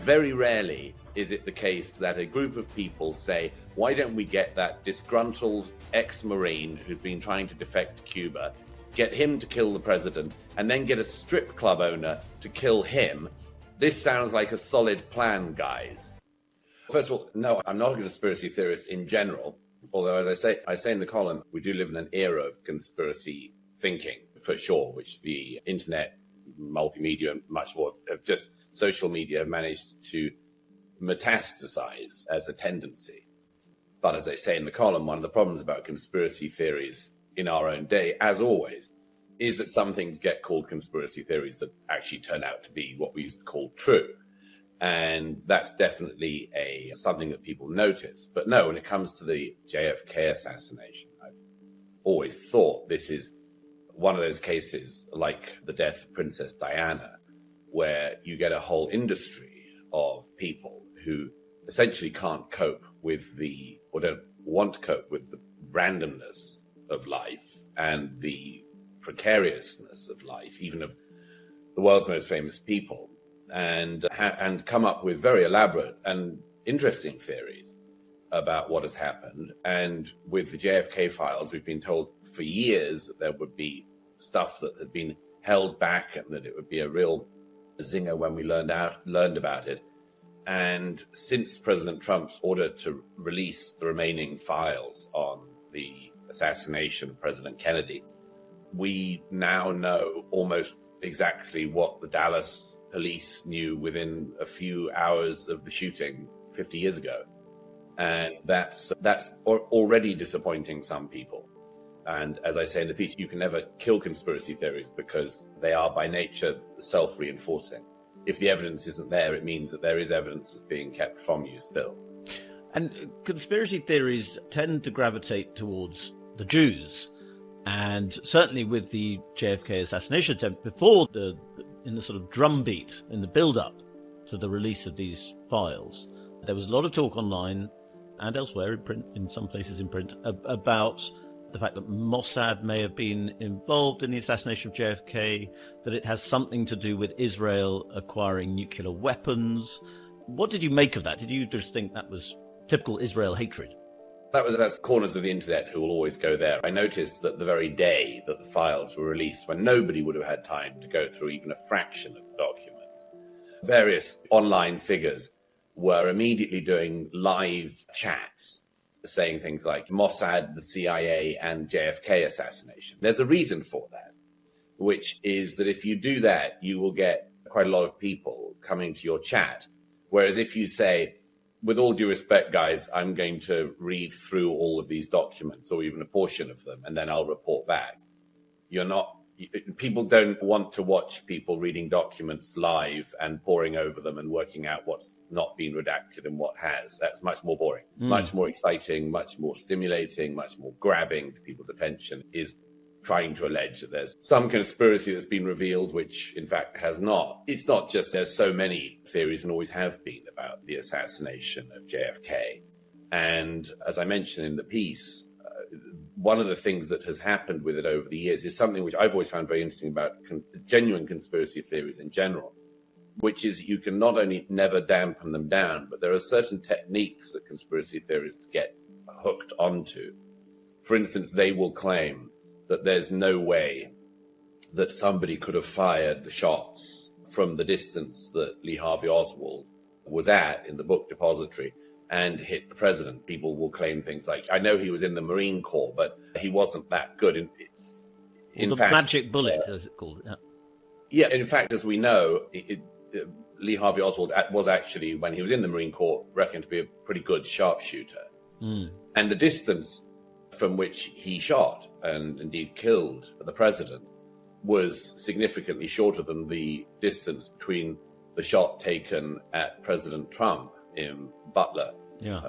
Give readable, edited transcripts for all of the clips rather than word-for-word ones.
Very rarely is it the case that a group of people say, why don't we get that disgruntled ex-Marine who's been trying to defect to Cuba, get him to kill the president, and then get a strip club owner to kill him? This sounds like a solid plan, guys. First of all, no, I'm not a conspiracy theorist in general, although, as I say in the column, we do live in an era of conspiracy thinking, for sure, which the internet, multimedia, and much more of just social media have managed to metastasize as a tendency. But as I say in the column, one of the problems about conspiracy theories in our own day, as always, is that some things get called conspiracy theories that actually turn out to be what we used to call true. And that's definitely something that people notice. But no, when it comes to the JFK assassination, I've always thought this is one of those cases like the death of Princess Diana, where you get a whole industry of people who essentially can't cope with or don't want to cope with the randomness of life and the precariousness of life, even of the world's most famous people, and come up with very elaborate and interesting theories about what has happened. And with the JFK files, we've been told for years that there would be stuff that had been held back and that it would be a real zinger when we learned about it. And since President Trump's order to release the remaining files on the assassination of President Kennedy, we now know almost exactly what the Dallas police knew within a few hours of the shooting 50 years ago. And that's already disappointing some people. And as I say in the piece, you can never kill conspiracy theories because they are by nature self-reinforcing. If the evidence isn't there, it means that there is evidence that's being kept from you still. And conspiracy theories tend to gravitate towards the Jews. And certainly with the JFK assassination attempt, in the sort of drumbeat, in the build-up to the release of these files, there was a lot of talk online and elsewhere in print, in some places in print, about the fact that Mossad may have been involved in the assassination of JFK, that it has something to do with Israel acquiring nuclear weapons. What did you make of that? Did you just think that was typical Israel hatred? That's corners of the internet who will always go there. I noticed that the very day that the files were released, when nobody would have had time to go through even a fraction of the documents, various online figures were immediately doing live chats saying things like Mossad, the CIA, and JFK assassination. There's a reason for that, which is that if you do that, you will get quite a lot of people coming to your chat. Whereas if you say, with all due respect, guys, I'm going to read through all of these documents or even a portion of them, and then I'll report back. People don't want to watch people reading documents live and poring over them and working out what's not been redacted and what has. That's much more boring, much more exciting, much more stimulating, much more grabbing to people's attention is trying to allege that there's some conspiracy that's been revealed, which in fact has not. It's not just there's so many theories and always have been about the assassination of JFK. And as I mentioned in the piece, one of the things that has happened with it over the years is something which I've always found very interesting about genuine conspiracy theories in general, which is you can not only never dampen them down, but there are certain techniques that conspiracy theorists get hooked onto. For instance, they will claim that there's no way that somebody could have fired the shots from the distance that Lee Harvey Oswald was at in the book depository and hit the president. People will claim things like, I know he was in the Marine Corps, but he wasn't that good. In fact, magic bullet, as it's called. Yeah, in fact, as we know, Lee Harvey Oswald was actually, when he was in the Marine Corps, reckoned to be a pretty good sharpshooter. And the distance from which he shot and indeed killed the president was significantly shorter than the distance between the shot taken at President Trump in Butler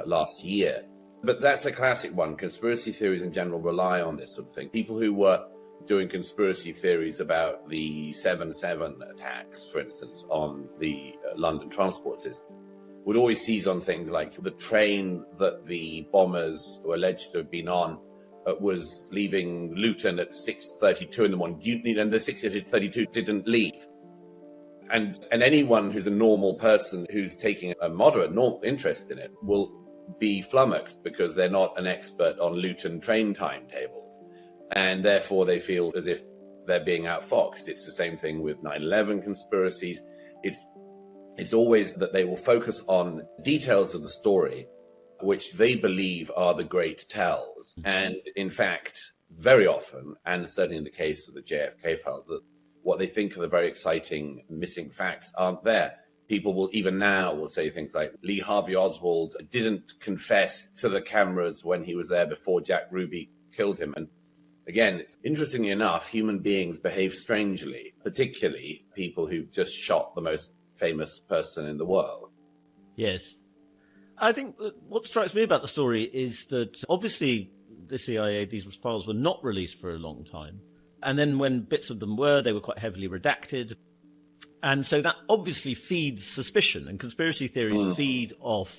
last year. But that's a classic one. Conspiracy theories in general rely on this sort of thing. People who were doing conspiracy theories about the 7/7 attacks, for instance, on the London transport system, would always seize on things like the train that the bombers were alleged to have been on was leaving Luton at 6:32 in the morning, and the 6:32 didn't leave. And anyone who's a normal person who's taking a moderate interest in it will be flummoxed because they're not an expert on Luton train timetables. And therefore they feel as if they're being outfoxed. It's the same thing with 9/11 conspiracies. It's always that they will focus on details of the story which they believe are the great tells. And in fact, very often, and certainly in the case of the JFK files, that what they think are the very exciting missing facts aren't there. People will even now will say things like Lee Harvey Oswald didn't confess to the cameras when he was there before Jack Ruby killed him. And again, interestingly enough, human beings behave strangely, particularly people who've just shot the most famous person in the world. Yes. I think what strikes me about the story is that obviously the CIA, these files were not released for a long time. And then when bits of them were, they were quite heavily redacted. And so that obviously feeds suspicion, and conspiracy theories feed off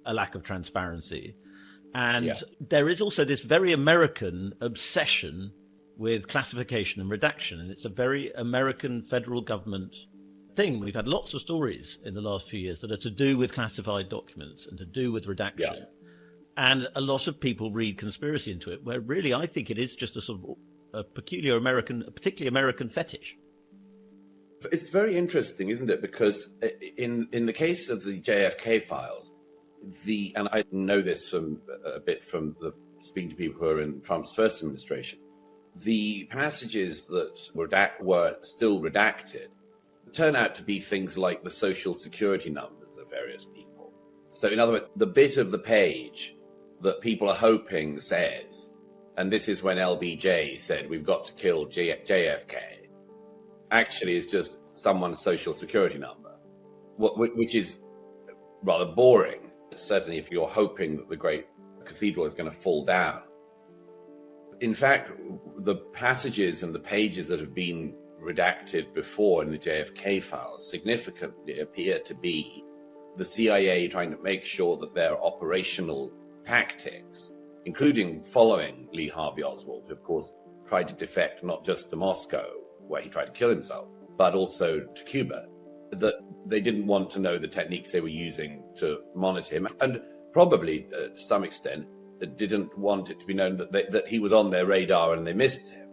a lack of transparency. And there is also this very American obsession with classification and redaction. And it's a very American federal government thing. We've had lots of stories in the last few years that are to do with classified documents and to do with redaction. Yeah. And a lot of people read conspiracy into it, where really I think it is just a sort of a peculiar American, a particularly American fetish. It's very interesting, isn't it? Because in the case of the JFK files, and I know this from a bit from speaking to people who are in Trump's first administration, the passages that were still redacted turn out to be things like the social security numbers of various people. So in other words, the bit of the page that people are hoping says, and this is when LBJ said, we've got to kill JFK, actually is just someone's social security number, which is rather boring, certainly if you're hoping that the great cathedral is going to fall down. In fact, the passages and the pages that have been redacted before in the JFK files significantly appear to be the CIA trying to make sure that their operational tactics, including following Lee Harvey Oswald, who of course tried to defect not just to Moscow, where he tried to kill himself, but also to Cuba, that they didn't want to know the techniques they were using to monitor him, and probably to some extent didn't want it to be known that he was on their radar and they missed him.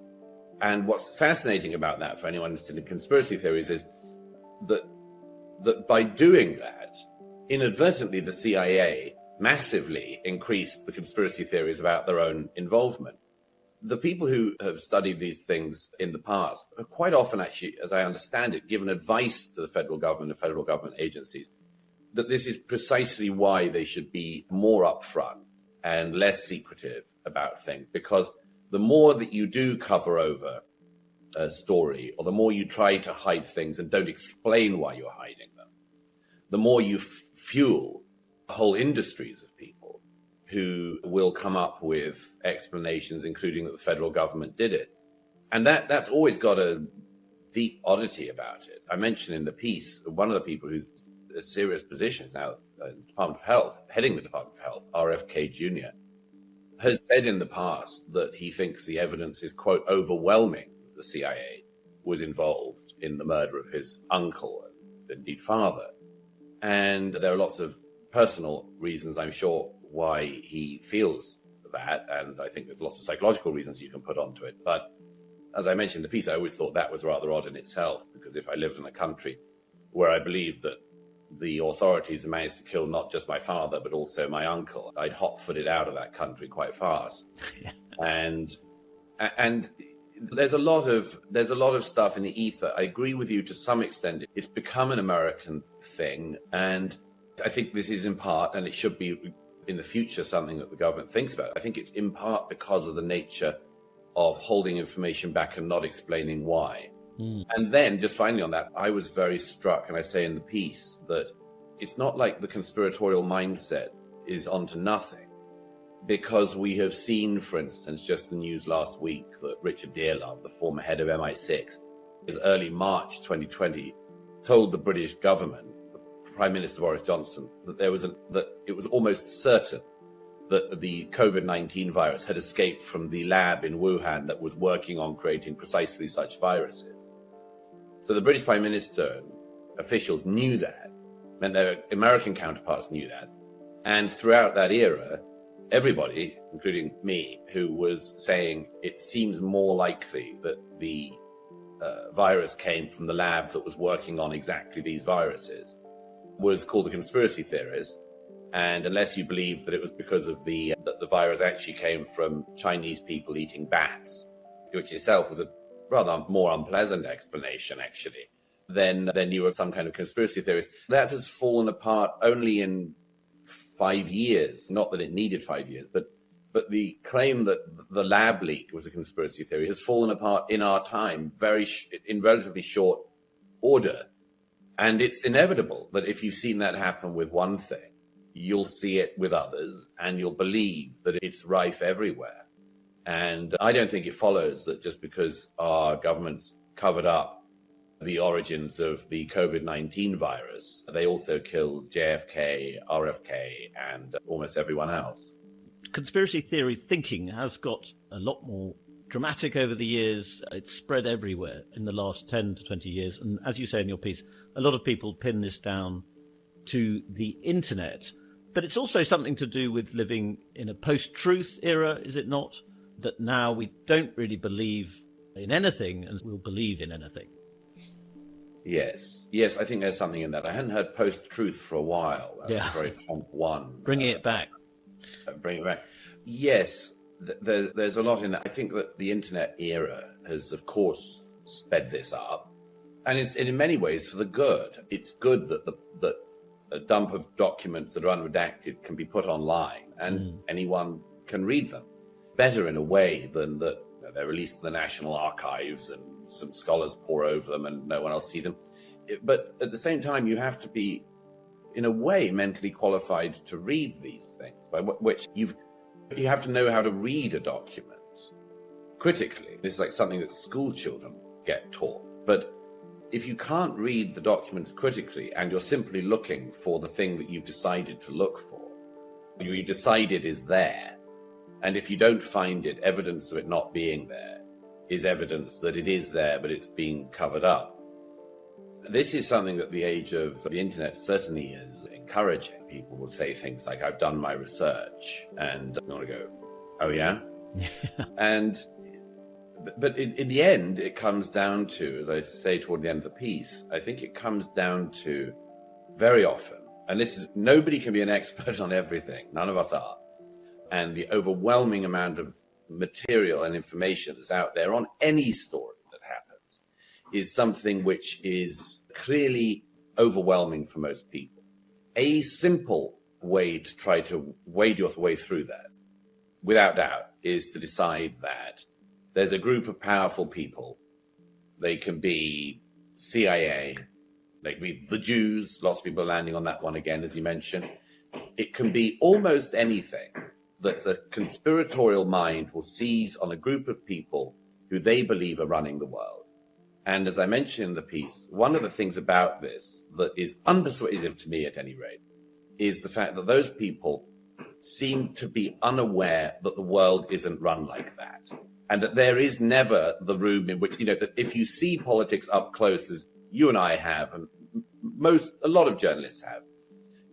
And what's fascinating about that for anyone interested in conspiracy theories is that by doing that, inadvertently the CIA massively increased the conspiracy theories about their own involvement. The people who have studied these things in the past are quite often actually, as I understand it, given advice to the federal government and federal government agencies that this is precisely why they should be more upfront and less secretive about things, because the more that you do cover over a story, or the more you try to hide things and don't explain why you're hiding them, the more you fuel whole industries of people who will come up with explanations, including that the federal government did it. And that's always got a deep oddity about it. I mentioned in the piece, one of the people who's a serious position now in the Department of Health, heading the Department of Health, RFK Jr., has said in the past that he thinks the evidence is, quote, overwhelming that the CIA was involved in the murder of his uncle and indeed father. And there are lots of personal reasons, I'm sure, why he feels that. And I think there's lots of psychological reasons you can put onto it. But as I mentioned in the piece, I always thought that was rather odd in itself, because if I lived in a country where I believed that the authorities managed to kill not just my father, but also my uncle, I'd hot-footed out of that country quite fast. And there's a lot of stuff in the ether. I agree with you to some extent. It's become an American thing, and I think this is in part, and it should be in the future, something that the government thinks about. I think it's in part because of the nature of holding information back and not explaining why. And then, just finally on that, I was very struck, and I say in the piece, that it's not like the conspiratorial mindset is onto nothing, because we have seen, for instance, just the news last week that Richard Dearlove, the former head of MI6, in early March 2020, told the British government, Prime Minister Boris Johnson, that it was almost certain that the COVID-19 virus had escaped from the lab in Wuhan that was working on creating precisely such viruses. So the British Prime Minister, officials knew that, meant their American counterparts knew that. And throughout that era, everybody, including me, who was saying it seems more likely that the virus came from the lab that was working on exactly these viruses, was called a conspiracy theorist. And unless you believe that it was because of that the virus actually came from Chinese people eating bats, which itself was a rather more unpleasant explanation, actually, then you were some kind of conspiracy theorist. That has fallen apart only in 5 years. Not that it needed 5 years, but the claim that the lab leak was a conspiracy theory has fallen apart in our time in relatively short order. And it's inevitable that if you've seen that happen with one thing, you'll see it with others, and you'll believe that it's rife everywhere. And I don't think it follows that just because our governments covered up the origins of the COVID-19 virus, they also killed JFK, RFK, and almost everyone else. Conspiracy theory thinking has got a lot more dramatic over the years. It's spread everywhere in the last 10 to 20 years. And as you say in your piece, a lot of people pin this down to the internet. But it's also something to do with living in a post-truth era, is it not? That now we don't really believe in anything and we'll believe in anything. Yes, I think there's something in that. I hadn't heard post-truth for a while. That's a very Trump one. Bringing it back. Bring it back. Yes, there's a lot in that. I think that the internet era has, of course, sped this up. And it's in many ways for the good. It's good that a dump of documents that are unredacted can be put online and anyone can read them. Better in a way than that they're released to the National Archives and some scholars pore over them and no one else sees them. But at the same time, you have to be, in a way, mentally qualified to read these things, by which you have to know how to read a document critically. This is like something that school children get taught. But if you can't read the documents critically and you're simply looking for the thing that you've decided to look for, you decided is there, and if you don't find it, evidence of it not being there is evidence that it is there, but it's being covered up. This is something that the age of the internet certainly is encouraging. People will say things like, I've done my research, and I want to go, oh yeah? But in the end, it comes down to, as I say toward the end of the piece, I think it comes down to very often, and this is, nobody can be an expert on everything, none of us are, and the overwhelming amount of material and information that's out there on any story that happens is something which is clearly overwhelming for most people. A simple way to try to wade your way through that, without doubt, is to decide that there's a group of powerful people. They can be CIA, they can be the Jews, lots of people are landing on that one again, as you mentioned. It can be almost anything that the conspiratorial mind will seize on a group of people who they believe are running the world. And as I mentioned in the piece, one of the things about this that is unpersuasive to me at any rate is the fact that those people seem to be unaware that the world isn't run like that. And that there is never the room in which, that if you see politics up close, as you and I have, and a lot of journalists have,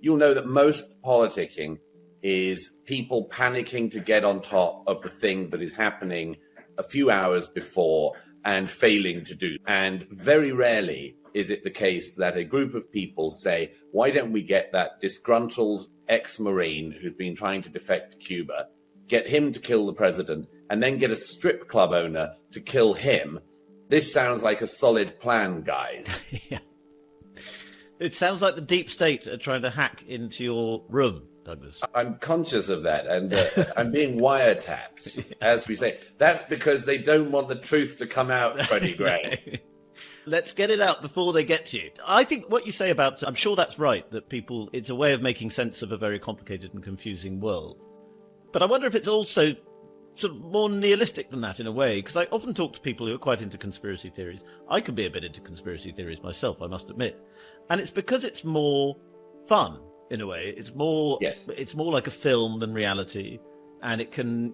you'll know that most politicking is people panicking to get on top of the thing that is happening a few hours before and failing to do. And very rarely is it the case that a group of people say, why don't we get that disgruntled ex-Marine who's been trying to defect to Cuba, get him to kill the president, and then get a strip club owner to kill him? This sounds like a solid plan, guys. Yeah. It sounds like the deep state are trying to hack into your room, Douglas. I'm conscious of that, and I'm being wiretapped, as we say. That's because they don't want the truth to come out, Freddie Gray. Let's get it out before they get to you. I think what you say about, I'm sure that's right, that people, it's a way of making sense of a very complicated and confusing world. But I wonder if it's also sort of more nihilistic than that in a way, because I often talk to people who are quite into conspiracy theories. I can be a bit into conspiracy theories myself, I must admit. And it's because it's more fun, in a way. It's more, It's more like a film than reality. And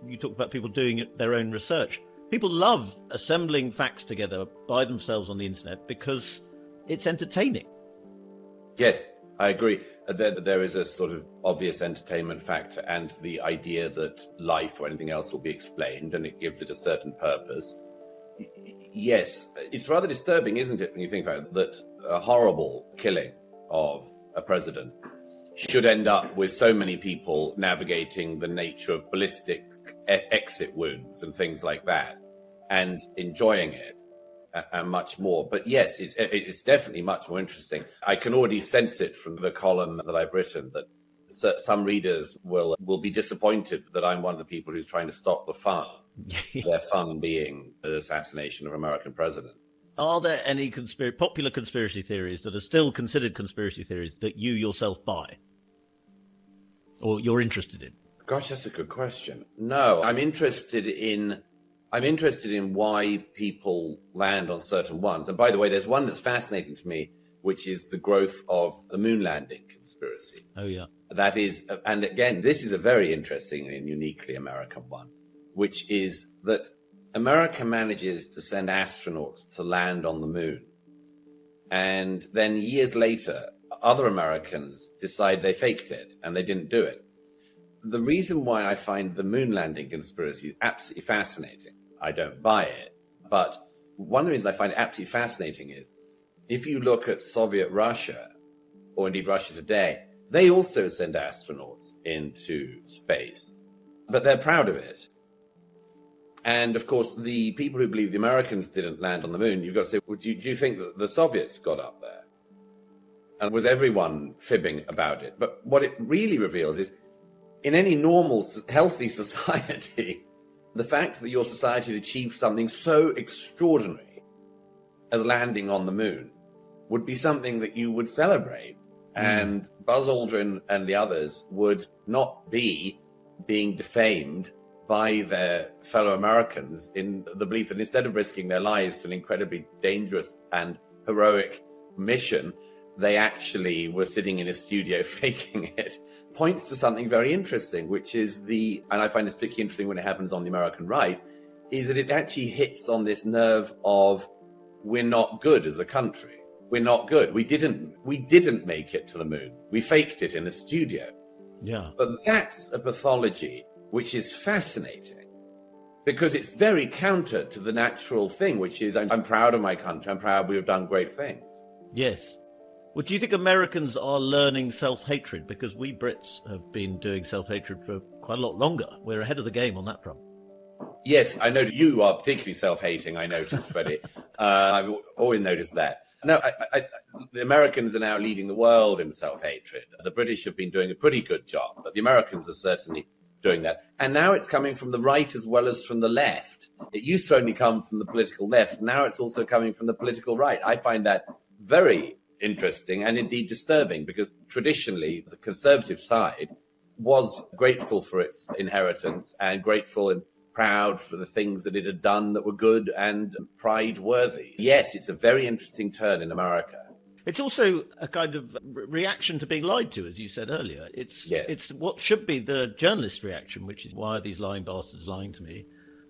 you talk about people doing their own research. People love assembling facts together by themselves on the internet because it's entertaining. Yes, I agree. There is a sort of obvious entertainment factor and the idea that life or anything else will be explained and it gives it a certain purpose. Yes, it's rather disturbing, isn't it, when you think about it, that a horrible killing of a president should end up with so many people navigating the nature of ballistic exit wounds and things like that and enjoying it. And much more. But yes, it's definitely much more interesting. I can already sense it from the column that I've written that some readers will be disappointed that I'm one of the people who's trying to stop the fun, their fun being the assassination of an American president. Are there any popular conspiracy theories that are still considered conspiracy theories that you yourself buy or you're interested in? Gosh, that's a good question. No, I'm interested in why people land on certain ones. And by the way, there's one that's fascinating to me, which is the growth of the moon landing conspiracy. Oh, yeah. That is, and again, this is a very interesting and uniquely American one, which is that America manages to send astronauts to land on the moon. And then years later, other Americans decide they faked it and they didn't do it. The reason why I find the moon landing conspiracy absolutely fascinating, I don't buy it, but one of the reasons I find it absolutely fascinating is if you look at Soviet Russia, or indeed Russia today, they also send astronauts into space, but they're proud of it. And of course, the people who believe the Americans didn't land on the moon, you've got to say, well, do you think that the Soviets got up there? And was everyone fibbing about it? But what it really reveals is, in any normal, healthy society, the fact that your society had achieved something so extraordinary as landing on the moon would be something that you would celebrate. And Buzz Aldrin and the others would not be being defamed by their fellow Americans in the belief that instead of risking their lives to an incredibly dangerous and heroic mission, they actually were sitting in a studio faking it, points to something very interesting, which is and I find this particularly interesting when it happens on the American right, is that it actually hits on this nerve of we're not good as a country. We're not good. We didn't make it to the moon. We faked it in a studio. Yeah. But that's a pathology which is fascinating because it's very counter to the natural thing, which is I'm proud of my country. I'm proud we have done great things. Yes. Well, do you think Americans are learning self-hatred? Because we Brits have been doing self-hatred for quite a lot longer. We're ahead of the game on that front. Yes, I know you are particularly self-hating, I noticed, Freddie. I've always noticed that. No, the Americans are now leading the world in self-hatred. The British have been doing a pretty good job, but the Americans are certainly doing that. And now it's coming from the right as well as from the left. It used to only come from the political left. Now it's also coming from the political right. I find that very interesting and indeed disturbing because traditionally the conservative side was grateful for its inheritance and grateful and proud for the things that it had done that were good and pride worthy. Yes, it's a very interesting turn in America. It's also a kind of reaction to being lied to, as you said earlier. It's what should be the journalist's reaction, which is why are these lying bastards lying to me,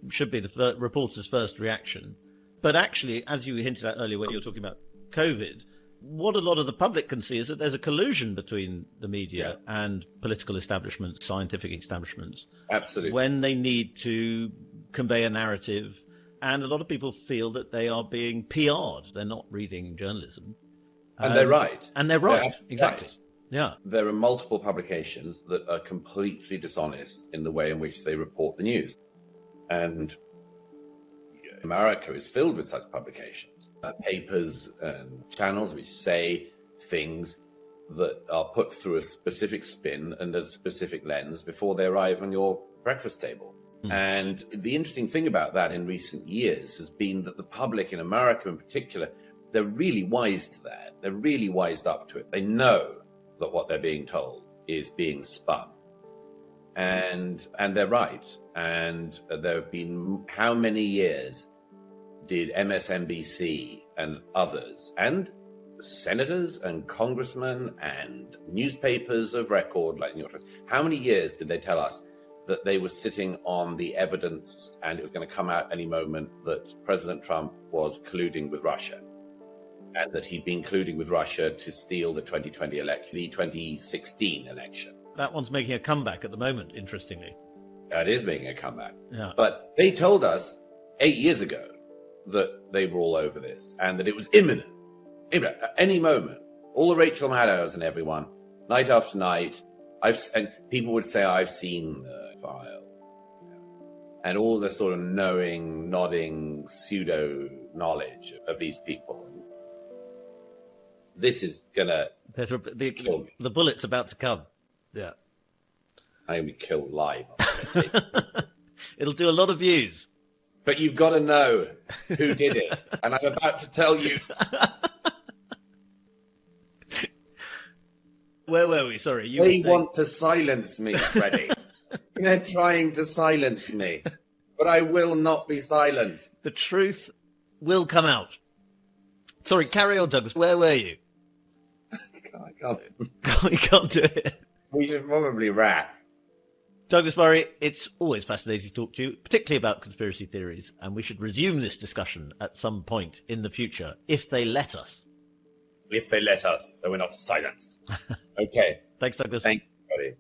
should be the reporter's first reaction. But actually, as you hinted at earlier when you were talking about COVID, what a lot of the public can see is that there's a collusion between the media and political establishments, scientific establishments. Absolutely. When they need to convey a narrative. And a lot of people feel that they are being PR'd. They're not reading journalism. And they're right. And they're right. Exactly. Right. Yeah. There are multiple publications that are completely dishonest in the way in which they report the news. And America is filled with such publications, papers and channels which say things that are put through a specific spin and a specific lens before they arrive on your breakfast table. And the interesting thing about that in recent years has been that the public in America in particular, they're really wise to that. They're really wised up to it. They know that what they're being told is being spun. And they're right. And there have been how many years did MSNBC and others and senators and congressmen and newspapers of record like New York Times, how many years did they tell us that they were sitting on the evidence and it was going to come out any moment that President Trump was colluding with Russia? and that he'd been colluding with Russia to steal the 2020 election, the 2016 election. That one's making a comeback at the moment, interestingly. That is making a comeback. Yeah. But they told us 8 years ago that they were all over this and that it was imminent. At any moment. All the Rachel Maddows and everyone, night after night, and people would say, I've seen the file. And all the sort of knowing, nodding, pseudo knowledge of these people. This is gonna kill me. The bullet's about to come. Yeah. I'm gonna be killed live. It'll do a lot of views. But you've got to know who did it. And I'm about to tell you. Where were we? Sorry. They want to silence me, Freddie. They're trying to silence me. But I will not be silenced. The truth will come out. Sorry, carry on, Douglas. Where were you? I can't. You can't do it. We should probably wrap. Douglas Murray, it's always fascinating to talk to you, particularly about conspiracy theories, and we should resume this discussion at some point in the future, if they let us. If they let us, so we're not silenced. Okay. Thanks, Douglas. Thank you, buddy.